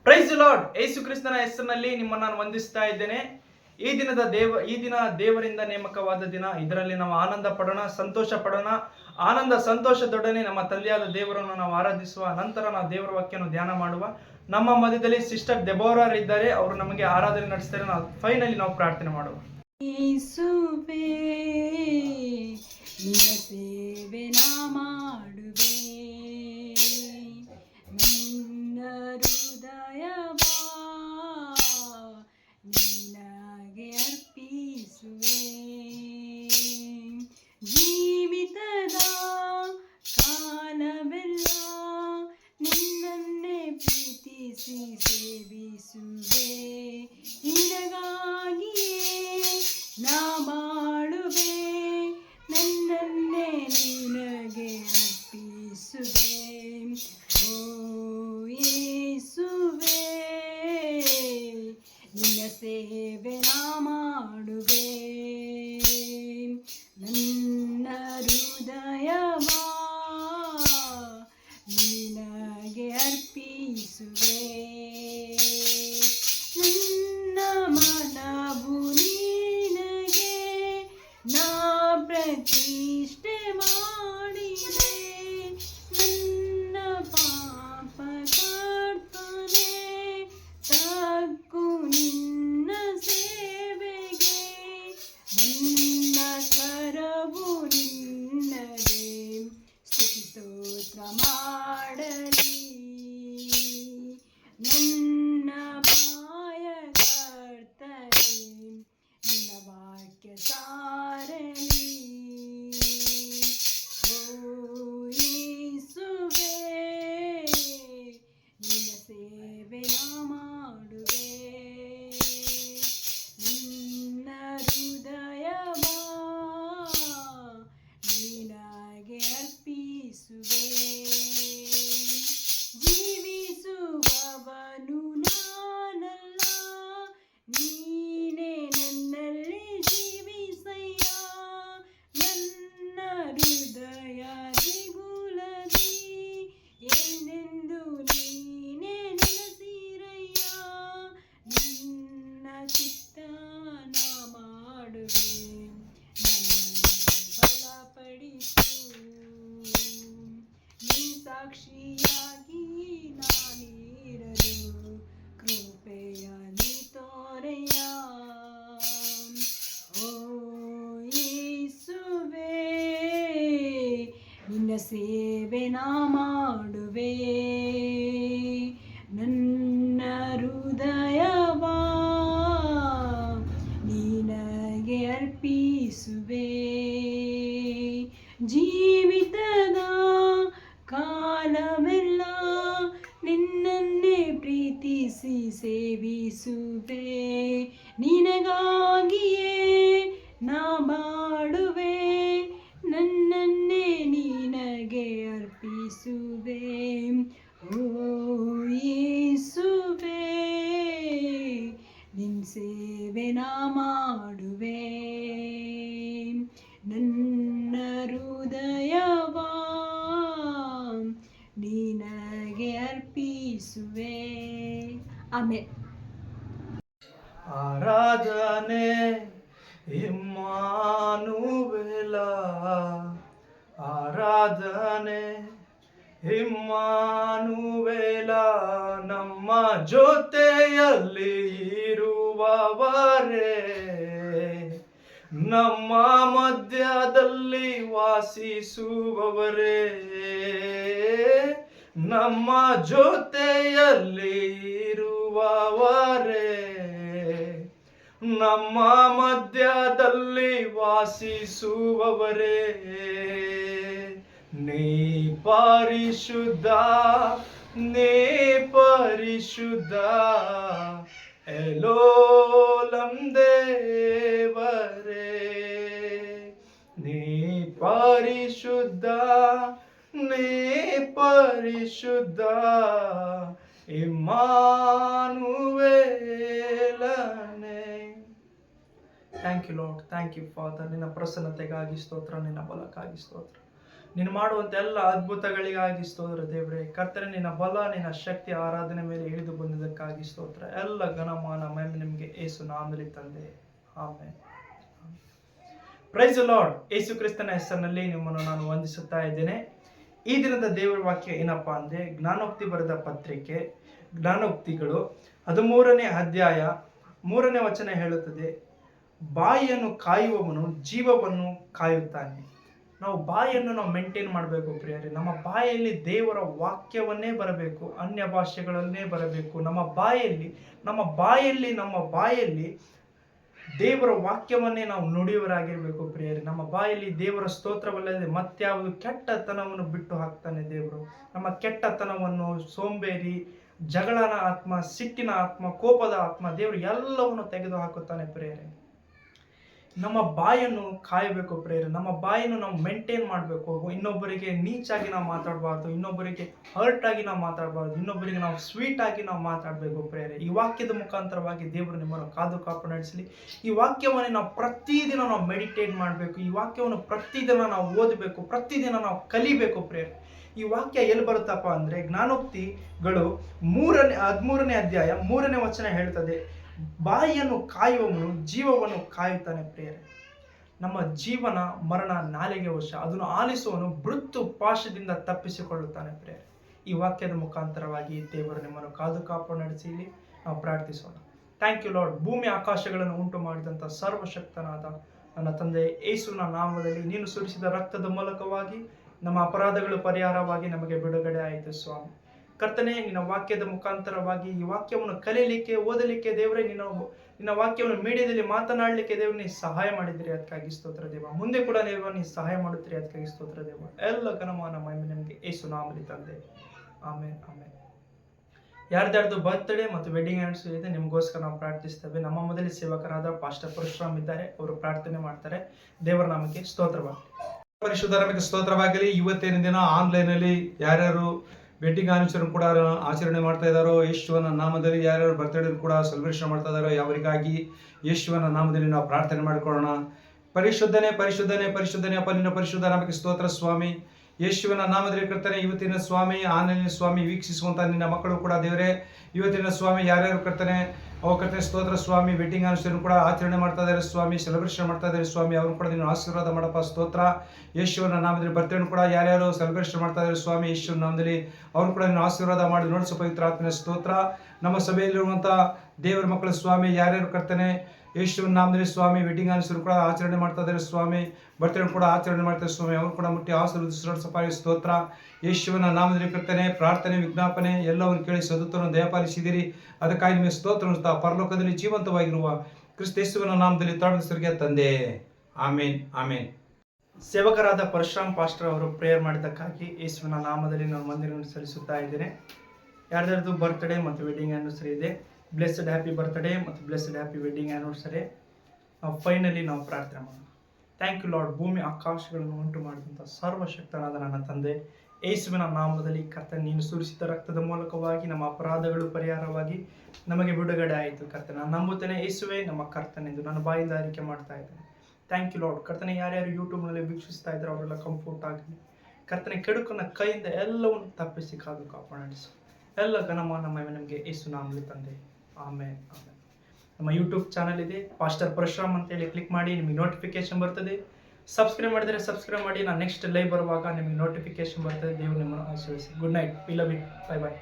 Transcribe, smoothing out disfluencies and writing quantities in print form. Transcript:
Price lord. Yesu ಕ್ರಿಸ್ತನ ಹೆಸರಿನಲ್ಲಿ ನಿಮ್ಮನ್ನು ನಾನು ವಂದಿಸ್ತಾ ಇದ್ದೇನೆ. ಈ ದಿನ ದೇವರಿಂದ ನೇಮಕವಾದ ದಿನ. ಇದರಲ್ಲಿ ನಾವು ಆನಂದ ಪಡೋಣ, ಸಂತೋಷ ಪಡೋಣ. ಆನಂದ ಸಂತೋಷದೊಡನೆ ನಮ್ಮ ತಂದೆಯಾದ ದೇವರನ್ನು ನಾವು ಆರಾಧಿಸುವ ನಂತರ ನಾವು ದೇವರ ವಾಕ್ಯವನ್ನು ಧ್ಯಾನ ಮಾಡುವ. ನಮ್ಮ ಮಧ್ಯದಲ್ಲಿ ಸಿಸ್ಟರ್ ಡೆಬೋರಾ ಇದ್ದಾರೆ. ಅವರು ನಮಗೆ ಆರಾಧನೆ ನಡೆಸ್ತಾರೆ. ನಾವು ಪ್ರಾರ್ಥನೆ ಮಾಡುವ. ಯೇಸುವೇ, ನಿನ್ನ ಸೇವೆ ನಾ ಮಾಡುವೆ, ನನ್ನ ಹೃದಯವ ನಿನಗೆ ಅರ್ಪಿಸುವೆ. ಜೀವಿತದ ಕಾಲವೆಲ್ಲ ನಿನ್ನನ್ನೇ ಪ್ರೀತಿಸಿ ಸೇವಿಸುವೆ. ನಿನಗಾಗಿಯೇ ನಾ ಬಾಳುವೆ, ನನ್ನನ್ನೇ ನಿನಗೆ ಅರ್ಪಿಸುವೆ. ಓ ಯೇಸುವೇ, ನಿನ್ನ ಸೇವೆ ನಾ ಮಾಡುವೆ, ನನ್ನ ಹೃದಯವ ನಿನಗೆ ಅರ್ಪಿಸುವೆ. ನನ್ನ ಮನವು ನಿನಗೆ ನಾ ಪ್ರತಿಷ್ಠೆ ಮಾಡಿದೆ, ನನ್ನ ಪಾಪ ಕರ್ತನೆ ತಗ್ಗು ನಿನ್ನ ಸೇವೆಗೆ. ನನ್ನ ಸ್ವರವು ನಿನ್ನಗೆ ಸ್ತುತಿ ಸ್ತೋತ್ರ ಮಾಡಲಿ, ನನ್ನ ಬಾಯ ಕರ್ತನೆ ನಿನ್ನ ವಾಕ್ಯ ಸಾರಲಿ. ಓ ಯೇಸುವೇ, ನಿನ್ನ ಸೇವೆ ನಾ ಮಾಡುವೆ, ನಿನ್ನ ಹೃದಯವ ನಿನಗೆ ಅರ್ಪಿಸುವೆ. ಜೀವಿಸುವವನು ನಾನಲ್ಲ, ನೀನೇ ನನ್ನಲ್ಲಿ ಜೀವಿಸಯ್ಯ. ನನ್ನ ಹೃದಯ ದಿಗುಲದಿ ಎಂದೆಂದು ನೀನೇ ನೆಲೆಸಿರಯ್ಯ. ನಿನ್ನ ಚಿತ್ತನ ಮಾಡುವೆ, ನನ್ನನ್ನು ಬಲಪಡಿಸು. ನಿನ್ನ ಸಾಕ್ಷಿಯಾಗಿ ನಾನಿರಲು ಕೃಪೆಯ ನೀ ತೋರೆಯ. ಓ ಯೇಸುವೇ, ನಿನ್ನ ಸೇವೆ ನಾ ಮಾಡುವೆ, ನನ್ನ ಹೃದಯವ ನಿನಗೆ ಅರ್ಪಿಸುವೆ. ಜೀವಿತದ ಕಾಲವೆಲ್ಲ ನಿನ್ನನ್ನೇ ಪ್ರೀತಿಸಿ ಸೇವಿಸುವೆ. ನಿನಗಾಗಿಯೇ ನಾ ಬಾಳುವೆ, ನನ್ನನ್ನೇ ನಿನಗೆ ಅರ್ಪಿಸುವೆ. ಓ ಯೇಸುವೇ, ನಿನ್ನ ಸೇವೆ ನಾ ಮಾಡುವೆ, ನನ್ನ ಹೃದಯವ ನಿನಗೆ ಅರ್ಪಿಸುವೆ. ಆಮೇಲೆ ಆರಾಧನೆ ಇಮ್ಮಾನುವೇಲ, ಆರಾಧನೆ ಇಮ್ಮಾನುವೇಲ, ನಮ್ಮ ಜೊತೆಯಲ್ಲಿ ಇರುವವರೇ, ನಮ್ಮ ಮಧ್ಯದಲ್ಲಿ ವಾಸಿಸುವವರೇ, ನಮ್ಮ ಜೊತೆಯಲ್ಲಿ ಇರುವವರೇ, ನಮ್ಮ ಮಧ್ಯದಲ್ಲಿ ವಾಸಿಸುವವರೇ. ನೀ ಪರಿಶುದ್ಧ, ನೀ ಪರಿಶುದ್ಧ, ಎಲೋಲಂ ದೇವರೇ. ನೀ ಪರಿಶುದ್ಧ, ನೀ ಪರಿಶುದ್ಧ, ಇಮ್ಮಾನುವೇಲನೇ. Thank you Lord, thank you Father. ನಿನ್ನ ಪ್ರಸನ್ನತೆಗಾಗಿ ಸ್ತೋತ್ರ, ನಿನ್ನ ಬಲಕ್ಕಾಗಿ ಸ್ತೋತ್ರ. ನೀನು ಮಾಡುವಂತ ಎಲ್ಲ ಅದ್ಭುತಗಳಿಗಾಗಿ ಸ್ತೋತ್ರ ದೇವರೇ. ಕರ್ತನೆ, ನಿನ್ನ ಬಲ, ನಿನ್ನ ಶಕ್ತಿ ಆರಾಧನೆ ಮೇಲೆ ಇಳಿದು ಬಂದಿದ್ದಕ್ಕಾಗಿ ಸ್ತೋತ್ರ. ಎಲ್ಲ ಘನಮಾನ ಮಹಿಮೆ ನಿಮಗೆ ಯೇಸು ನಾಮದಲ್ಲಿ ತಂದೆ. Amen. Praise the Lord. Yesu ಕ್ರಿಸ್ತನ ಹೆಸರಿನಲ್ಲಿ ನಿಮ್ಮನ್ನು ನಾನು ವಂದಿಸುತ್ತಾ ಇದ್ದೇನೆ. ಈ ದಿನದ ದೇವರ ವಾಕ್ಯ ಏನಪ್ಪಾ ಅಂದ್ರೆ, ಜ್ಞಾನೋಕ್ತಿ ಬರೆದ ಪತ್ರಿಕೆ ಜ್ಞಾನೋಕ್ತಿಗಳು 13ನೇ ಅಧ್ಯಾಯ 3ನೇ ವಚನ ಹೇಳುತ್ತದೆ, ಬಾಯಿಯನ್ನು ಕಾಯುವವನು ಜೀವವನ್ನು ಕಾಯುತ್ತಾನೆ. ನಾವು ಬಾಯಿಯನ್ನು ನಾವು ಮೇಂಟೈನ್ ಮಾಡಬೇಕು ಪ್ರಿಯರೇ. ನಮ್ಮ ಬಾಯಲ್ಲಿ ದೇವರ ವಾಕ್ಯವನ್ನೇ ಬರಬೇಕು, ಅನ್ಯ ಭಾಷೆಗಳನ್ನೇ ಬರಬೇಕು. ನಮ್ಮ ಬಾಯಲ್ಲಿ ದೇವರ ವಾಕ್ಯವನ್ನೇ ನಾವು ನುಡಿಯವರಾಗಿರ್ಬೇಕು ಪ್ರಿಯರೇ. ನಮ್ಮ ಬಾಯಲ್ಲಿ ದೇವರ ಸ್ತೋತ್ರವಲ್ಲದೆ ಮತ್ಯಾವುದು ಕೆಟ್ಟತನವನ್ನು ಬಿಟ್ಟು ಹಾಕ್ತಾನೆ ದೇವರು. ನಮ್ಮ ಕೆಟ್ಟತನವನ್ನು, ಸೋಂಬೇರಿ, ಜಗಳನ ಆತ್ಮ, ಸಿಟ್ಟಿನ ಆತ್ಮ, ಕೋಪದ ಆತ್ಮ, ದೇವರು ಎಲ್ಲವನ್ನು ತೆಗೆದು ಹಾಕುತ್ತಾನೆ ಪ್ರಿಯರೇ. ನಮ್ಮ ಬಾಯನ್ನು ಕಾಯಬೇಕು ಪ್ರೇಯರ್. ನಮ್ಮ ಬಾಯನ್ನು ನಾವು ಮೇಂಟೈನ್ ಮಾಡಬೇಕು. ಇನ್ನೊಬ್ಬರಿಗೆ ನೀಚಾಗಿ ನಾವು ಮಾತಾಡಬಾರ್ದು, ಇನ್ನೊಬ್ಬರಿಗೆ ಹರ್ಟ್ ಆಗಿ ನಾವು ಮಾತಾಡಬಾರ್ದು, ಇನ್ನೊಬ್ಬರಿಗೆ ನಾವು ಸ್ವೀಟ್ ಆಗಿ ನಾವು ಮಾತಾಡಬೇಕು ಪ್ರೇಯರ್. ಈ ವಾಕ್ಯದ ಮುಖಾಂತರವಾಗಿ ದೇವರು ನಿಮ್ಮನ್ನು ಕಾದು ನಡೆಸಲಿ. ಈ ವಾಕ್ಯವನ್ನು ನಾವು ಪ್ರತಿದಿನ ನಾವು ಮೆಡಿಟೇಟ್ ಮಾಡಬೇಕು. ಈ ವಾಕ್ಯವನ್ನು ಪ್ರತಿದಿನ ನಾವು ಓದಬೇಕು, ಪ್ರತಿದಿನ ನಾವು ಕಲಿಬೇಕು ಪ್ರೇಯರ್. ಈ ವಾಕ್ಯ ಎಲ್ಲಿ ಬರುತ್ತಪ್ಪ ಅಂದ್ರೆ, ಜ್ಞಾನೋಕ್ತಿಗಳು 13ನೇ ಅಧ್ಯಾಯ 3ನೇ ವಚನ ಹೇಳ್ತದೆ, ಬಾಯಿಯನ್ನು ಕಾಯುವವನು ಜೀವವನ್ನು ಕಾಯುತ್ತಾನೆ ಪ್ರಿಯರೇ. ನಮ್ಮ ಜೀವನ ಮರಣ ನಾಲಿಗೆ ವಶ, ಅದನ್ನು ಆಲಿಸುವವನು ಮೃತ್ಯು ಪಾಶದಿಂದ ತಪ್ಪಿಸಿಕೊಳ್ಳುತ್ತಾನೆ ಪ್ರಿಯರೇ. ಈ ವಾಕ್ಯದ ಮುಖಾಂತರವಾಗಿ ದೇವರು ನಿಮ್ಮನ್ನು ಕಾದು ನಡೆಸಿ ನಾವು ಪ್ರಾರ್ಥಿಸೋಣ. Thank you Lord. ಭೂಮಿ ಆಕಾಶಗಳನ್ನು ಉಂಟು ಮಾಡಿದಂಥ ಸರ್ವಶಕ್ತನಾದ ನನ್ನ ತಂದೆ ಯೇಸುವಿನ ನಾಮದಲ್ಲಿ ನೀನು ಸುರಿಸಿದ ರಕ್ತದ ಮೂಲಕವಾಗಿ ನಮ್ಮ ಅಪರಾಧಗಳು ಪರಿಹಾರವಾಗಿ ನಮಗೆ ಬಿಡುಗಡೆ ಆಯಿತು ಸ್ವಾಮಿ. ಕರ್ತನೆ, ನಿನ್ನ ವಾಕ್ಯದ ಮುಖಾಂತರವಾಗಿ ಈ ವಾಕ್ಯವನ್ನು ಕಲೀಲಿಕ್ಕೆ, ಓದಲಿಕ್ಕೆ ದೇವರೇ, ನಿನ್ನ ವಾಕ್ಯವನ್ನು ಮೀಡಿಯಾದಲ್ಲಿ ಮಾತನಾಡಲಿಕ್ಕೆ ದೇವರು ನೀವು ಸಹಾಯ ಮಾಡಿದ್ದೀರಿ, ಅದಕ್ಕಾಗಿ ಸ್ತೋತ್ರ ದೇವ. ಮುಂದೆ ಕೂಡ ದೇವ ನೀವು ಸಹಾಯ ಮಾಡುತ್ತೀರಿ, ಅದಕ್ಕಾಗಿ ಸ್ತೋತ್ರ ದೇವ. ಎಲ್ಲ ಘನಮಾನ ಮಹಿಮೆ ನಿಮಗೆ ಯೇಸು ನಾಮದಲ್ಲಿ ತಂದೆ. ಆಮೇನ್ ಆಮೇನ್. ಯಾರ್ದಾರ್ದು ಬರ್ತ್ಡೇ ಮತ್ತು ವೆಡ್ಡಿಂಗ್ ಆನಿವರ್ಸರಿ ಇದೆ, ನಿಮಗೋಸ್ಕರ ನಾವು ಪ್ರಾರ್ಥಿಸ್ತೇವೆ. ನಮ್ಮ ಮೊದಲ ಸೇವಕರಾದ ಪಾಸ್ಟರ್ ಪರಶುರಾಮ್ ಇದ್ದಾರೆ, ಅವರು ಪ್ರಾರ್ಥನೆ ಮಾಡ್ತಾರೆ. ದೇವರ ನಾಮಕ್ಕೆ ಸ್ತೋತ್ರವಾಗಲಿ. ಪರಿಶುದ್ಧ ನಾಮಕ್ಕೆ ಸ್ತೋತ್ರವಾಗಲಿ. ಇವತ್ತಿನ ದಿನ ಆನ್ಲೈನ್ ಅಲ್ಲಿ ಯಾರ್ಯಾರು ವೆಡ್ಡಿಂಗ್ ಆನಿವರ್ಸರಿ ಕೂಡ ಆಚರಣೆ ಮಾಡ್ತಾ ಇದ್ದಾರೋ, ಯೇಸುವನ ನಾಮದಲ್ಲಿ ಯಾರ್ಯಾರು ಬರ್ತ್ಡೇ ಕೂಡ ಸೆಲೆಬ್ರೇಷನ್ ಮಾಡ್ತಾ ಇದ್ದಾರೋ, ಅವರಿಗಾಗಿ ಯೇಸುವನ ನಾಮದಲ್ಲಿ ನಾವು ಪ್ರಾರ್ಥನೆ ಮಾಡಿಕೊಳ್ಳೋಣ. ಪರಿಶುದ್ಧನೇ ಪರಿಶುದ್ಧನೇ ಪರಿಶುದ್ಧನೇ ಅಪ್ಪ, ನಿನ್ನ ಪರಿಶುದ್ಧ ನಾಮಕ್ಕೆ ಸ್ತೋತ್ರ ಸ್ವಾಮಿ. ಯೇಸುವಿನ ನಾಮದಲ್ಲಿ ಕರ್ತನೆ, ಇವತ್ತಿನ ಸ್ವಾಮಿ ಆನ್ಲೈನ್ ಸ್ವಾಮಿ ವೀಕ್ಷಿಸುವಂತ ನಿನ್ನ ಮಕ್ಕಳು ಕೂಡ ದೇವರೇ, ಇವತ್ತಿನ ಸ್ವಾಮಿ ಯಾರ್ಯಾರು ಕರ್ತನೆ ಕರ್ತನೆ ಸ್ತೋತ್ರ ಸ್ವಾಮಿ ವೆಡ್ಡಿಂಗ್ ಆನಿವರ್ಸರಿ ಕೂಡ ಆಚರಣೆ ಮಾಡ್ತಾ ಇದ್ದಾರೆ ಸ್ವಾಮಿ, ಸೆಲೆಬ್ರೇಷನ್ ಮಾಡ್ತಾ ಇದ್ದಾರೆ ಸ್ವಾಮಿ, ಅವ್ರು ಕೂಡ ನೀನು ಆಶೀರ್ವಾದ ಮಾಡಪ್ಪ ಸ್ತೋತ್ರ. ಯೇಸುವಿನ ನಾಮದಲ್ಲಿ ಬರ್ತ್ಡೇ ಕೂಡ ಯಾರ್ಯಾರು ಸೆಲೆಬ್ರೇಷನ್ ಮಾಡ್ತಾ ಇದ್ದಾರೆ ಸ್ವಾಮಿ, ಯೇಸುವಿನ ನಾಮದಲ್ಲಿ ಅವ್ರು ಕೂಡ ನೀನು ಆಶೀರ್ವಾದ ಮಾಡಿ ನೋಡಿಸೋ ಪವಿತ್ರ ಆತ್ಮನ ಸ್ತೋತ್ರ. ನಮ್ಮ ಸಭೆಯಲ್ಲಿರುವಂಥ ದೇವರ ಮಕ್ಕಳು ಸ್ವಾಮಿ ಯಾರ್ಯಾರು ಕರ್ತನೆ ಯೇಸುವಿನ ನಾಮದಲ್ಲಿ ಸ್ವಾಮಿ ವೆಡ್ಡಿಂಗ್ ಆನಿವರ್ಸರಿ ಕೂಡ ಆಚರಣೆ ಮಾಡ್ತಾ ಇದ್ದಾರೆ ಸ್ವಾಮಿ, ಬರ್ತ್ಡೇ ಕೂಡ ಆಚರಣೆ ಮಾಡ್ತಾರೆ ಸ್ವಾಮಿ, ಅವ್ರು ಕೂಡ ಮುಟ್ಟಿ ಆಶೀರ್ವದಿಸೋ ಸ್ತೋತ್ರ. ಯೇಸುವಿನ ನಾಮದಲ್ಲಿ ಕರ್ತನೆ ಪ್ರಾರ್ಥನೆ ವಿಜ್ಞಾಪನೆ ಎಲ್ಲವನ್ನು ಕೇಳಿ ಸದುತ್ತನ್ನು ದಯಪಾಲಿಸಿದಿರಿ, ಅದಕ್ಕಾಗಿ ನಿಮಗೆ ಸ್ತೋತ್ರ. ಪರಲೋಕದಲ್ಲಿ ಜೀವಂತವಾಗಿರುವ ಕ್ರಿಸ್ತ ಯೇಸುವಿನ ನಾಮದಲ್ಲಿ ಪ್ರಾರ್ಥಿಸುವರಿಗೆ ತಂದೆ. ಆಮೇನ್ ಆಮೇನ್. ಸೇವಕರಾದ ಪರಶುರಾಮ್ ಪಾಸ್ಟರ್ ಅವರು ಪ್ರೇಯರ್ ಮಾಡಿದ್ದಕ್ಕಾಗಿ ಯೇಸುವಿನ ನಾಮದಲ್ಲಿ ನಾನು ವಂದನೆಯನ್ನು ಸಲ್ಲಿಸುತ್ತಾ ಇದ್ದೇನೆ. ಯಾರ್ದಾರ್ದು ಬರ್ತ್ಡೇ ಮತ್ತು ವೆಡ್ಡಿಂಗ್ ಆನಿವರ್ಸರಿ ಇದೆ, ಬ್ಲೆಸ್ಡ್ ಹ್ಯಾಪಿ ಬರ್ತ್ಡೇ ಮತ್ತು ಬ್ಲೆಸ್ಡ್ ಹ್ಯಾಪಿ ವೆಡ್ಡಿಂಗ್ ಆನಿವರ್ಸರಿ. ನಾವು ಫೈನಲಿ ನಾವು ಪ್ರಾರ್ಥನೆ ಮಾಡೋಣ. Thank you Lord. ಭೂಮಿ ಆಕಾಶಗಳನ್ನು ಉಂಟು ಮಾಡಿದಂಥ ಸರ್ವಶಕ್ತನಾದ ನನ್ನ ತಂದೆ ಯೇಸುವಿನ ನಾಮದಲ್ಲಿ ಕರ್ತನೆ, ನೀನು ಸುರಿಸಿದ ರಕ್ತದ ಮೂಲಕವಾಗಿ ನಮ್ಮ ಅಪರಾಧಗಳು ಪರಿಹಾರವಾಗಿ ನಮಗೆ ಬಿಡುಗಡೆ ಆಯಿತು ಕರ್ತನೆ. ನಾನು ನಂಬುತ್ತೇನೆ ಯೇಸುವೇ ನಮ್ಮ ಕರ್ತನೆಂದು ನನ್ನ ಬಾಯಿಂದ ಅರಿಕೆ ಮಾಡ್ತಾ ಇದ್ದೇನೆ. Thank you Lord. ಕರ್ತನೆ, ಯಾರ್ಯಾರು ಯೂಟ್ಯೂಬ್ನಲ್ಲಿ ವೀಕ್ಷಿಸ್ತಾ ಇದ್ದಾರೆ ಅವರೆಲ್ಲ ಕಂಫರ್ಟ್ ಆಗಲಿ ಕರ್ತನೆ. ಕೆಡುಕನ ಕೈಯಿಂದ ಎಲ್ಲವನ್ನು ತಪ್ಪಿಸಿ ಕಾಪಾಡಿಸು. ಎಲ್ಲ ಘನಮಾನ ಮಹಿಮೆ ನಮಗೆ ಯೇಸು ನಾಮದಲ್ಲಿ ತಂದೆ. ಆಮೇನ್ ಆಮೇನ್. ನಮ್ಮ ಯೂಟ್ಯೂಬ್ ಚಾನಲ್ ಇದೆ, ಪಾಸ್ಟರ್ ಪರಶುರಾಮ್ ಅಂತೇಳಿ ಕ್ಲಿಕ್ ಮಾಡಿ, ನಿಮಗೆ ನೋಟಿಫಿಕೇಶನ್ ಬರ್ತದೆ. ಸಬ್ಸ್ಕ್ರೈಬ್ ಮಾಡಿದರೆ ಸಬ್ಸ್ಕ್ರೈಬ್ ಮಾಡಿ, ನಾನು ನೆಕ್ಸ್ಟ್ ಲೈವ್ ಬರುವಾಗ ನಿಮಗೆ ನೋಟಿಫಿಕೇಶನ್ ಬರ್ತದೆ. ದೇವರು ನಿಮ್ಮನ್ನು ಆಶೀರ್ವದಿಸಿ. Good night. We love you. Bye bye.